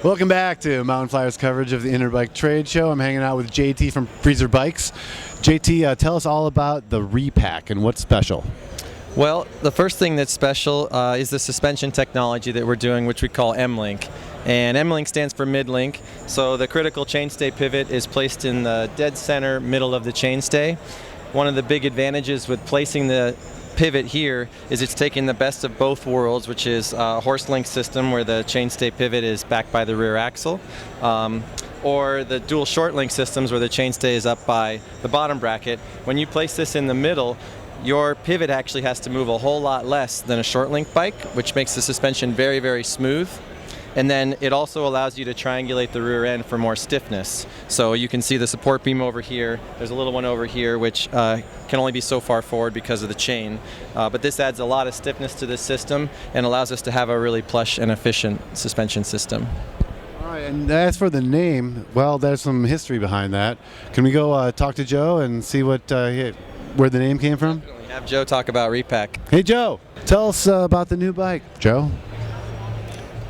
Welcome back to Mountain Flyers coverage of the Interbike Trade Show. I'm hanging out with JT from Freezer Bikes. JT, tell us all about the Repack and what's special. Well, the first thing that's special is the suspension technology that we're doing, which we call M-Link. And M-Link stands for mid-link, so the critical chainstay pivot is placed in the dead center middle of the chainstay. One of the big advantages with placing the pivot here is it's taking the best of both worlds, which is a horse link system where the chainstay pivot is backed by the rear axle, or the dual short link systems where the chainstay is up by the bottom bracket. When you place this in the middle, your pivot actually has to move a whole lot less than a short link bike, which makes the suspension very, very smooth. And then it also allows you to triangulate the rear end for more stiffness. So you can see the support beam over here. There's a little one over here, which can only be so far forward because of the chain. But this adds a lot of stiffness to this system and allows us to have a really plush and efficient suspension system. All right, and as for the name, well, there's some history behind that. Can we go talk to Joe and see what where the name came from? Definitely. Have Joe talk about Repack. Hey, Joe, tell us about the new bike. Joe?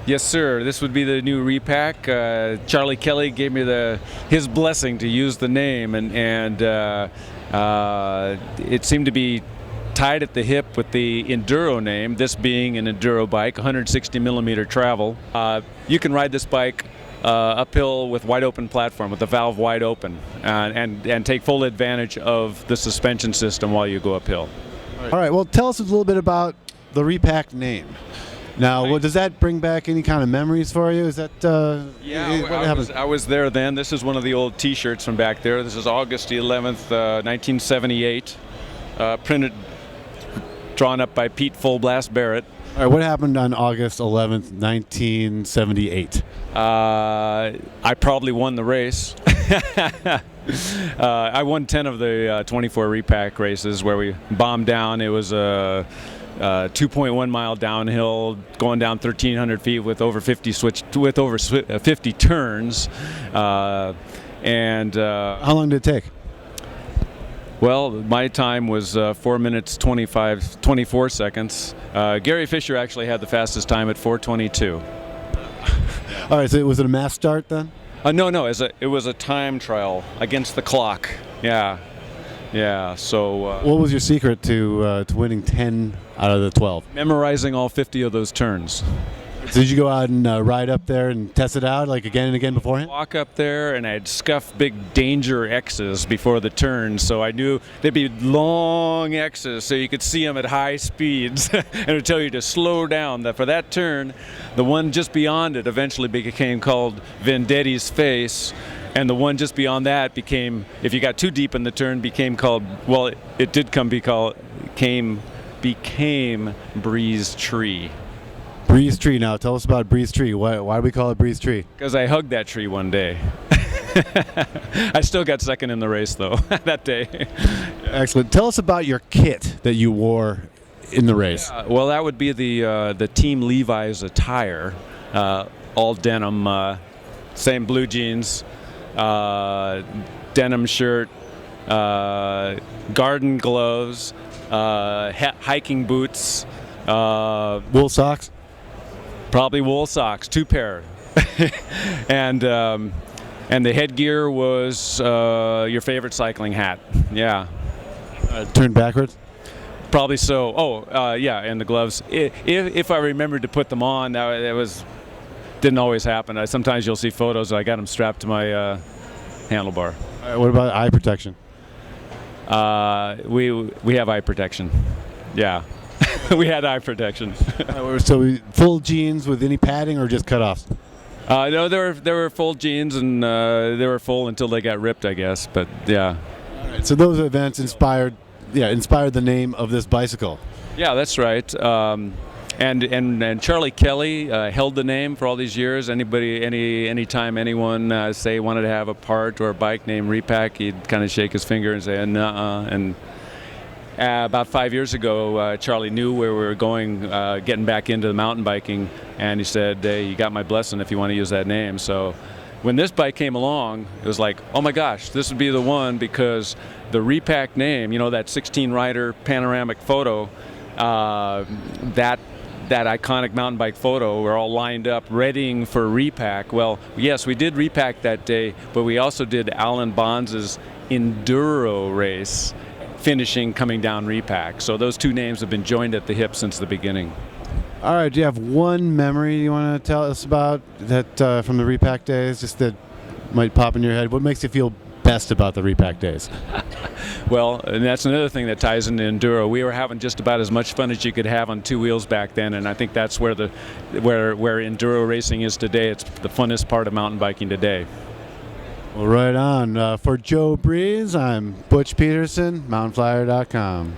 Yes, sir. This would be the new Repack. Charlie Kelly gave me his blessing to use the name, and it seemed to be tied at the hip with the Enduro name, this being an Enduro bike, 160 millimeter travel. You can ride this bike uphill with wide open platform, with the valve wide open, and take full advantage of the suspension system while you go uphill. All right, well, tell us a little bit about the Repack name. Now, well, does that bring back any kind of memories for you? Is that yeah? what I was there then. This is one of the old T-shirts from back there. This is August 11th, 1978, printed, drawn up by Pete Full Blast Barrett. All right, what happened on August 11th, 1978? I probably won the race. I won 10 of the 24 Repack races where we bombed down. It was a 2.1 mile downhill, going down 1,300 feet with over 50 50 turns. How long did it take? Well, my time was 4 minutes 24 seconds. Gary Fisher actually had the fastest time at 4:22. All right, so was it a mass start then? No, it was a time trial against the clock. Yeah. So what was your secret to winning 10 out of the 12? Memorizing all 50 of those turns. So did you go out and ride up there and test it out, like again and again beforehand? Walk up there, and I'd scuff big danger X's before the turns, so I knew they'd be long X's, so you could see them at high speeds, and it would tell you to slow down. That for that turn, the one just beyond it eventually became called Vendetti's Face. And the one just beyond that became, if you got too deep in the turn, became called, well, it did became Breeze Tree. Breeze Tree. Now, tell us about Breeze Tree. Why do we call it Breeze Tree? Because I hugged that tree one day. I still got second in the race, though, that day. Excellent. Tell us about your kit that you wore in the race. Well, that would be the Team Levi's attire, all denim, same blue jeans, denim shirt, garden gloves, hiking boots, wool socks. Probably wool socks, 2 pair, and the headgear was your favorite cycling hat. Yeah. Turned backwards. Probably so. Oh, yeah, and the gloves. If I remembered to put them on, that didn't always happen. Sometimes you'll see photos. I got them strapped to my handlebar. What about eye protection? We have eye protection. Yeah. We had eye protection. So full jeans with any padding or just cutoffs? No, there were full jeans, and they were full until they got ripped, I guess. But yeah. All right, so those events inspired the name of this bicycle. Yeah, that's right. And Charlie Kelly held the name for all these years. Anytime anyone wanted to have a part or a bike named Repack, he'd kind of shake his finger and say, "Nuh-uh." And about 5 years ago, Charlie knew where we were going, getting back into the mountain biking, and he said, "Hey, you got my blessing if you want to use that name." So when this bike came along, it was like, oh my gosh, this would be the one, because the Repack name, that 16-rider panoramic photo, that iconic mountain bike photo. We're all lined up, readying for Repack. Well, yes, we did Repack that day, but we also did Alan Bonds' Enduro race, finishing coming down Repack. So those two names have been joined at the hip since the beginning. All right, do you have one memory you want to tell us about that from the Repack days, just that might pop in your head? What makes you feel best about the Repack days? Well, and that's another thing that ties into enduro. We were having just about as much fun as you could have on two wheels back then, and I think that's where enduro racing is today. It's the funnest part of mountain biking today. Well, right on. For Joe Breeze, I'm Butch Peterson, mountainflyer.com.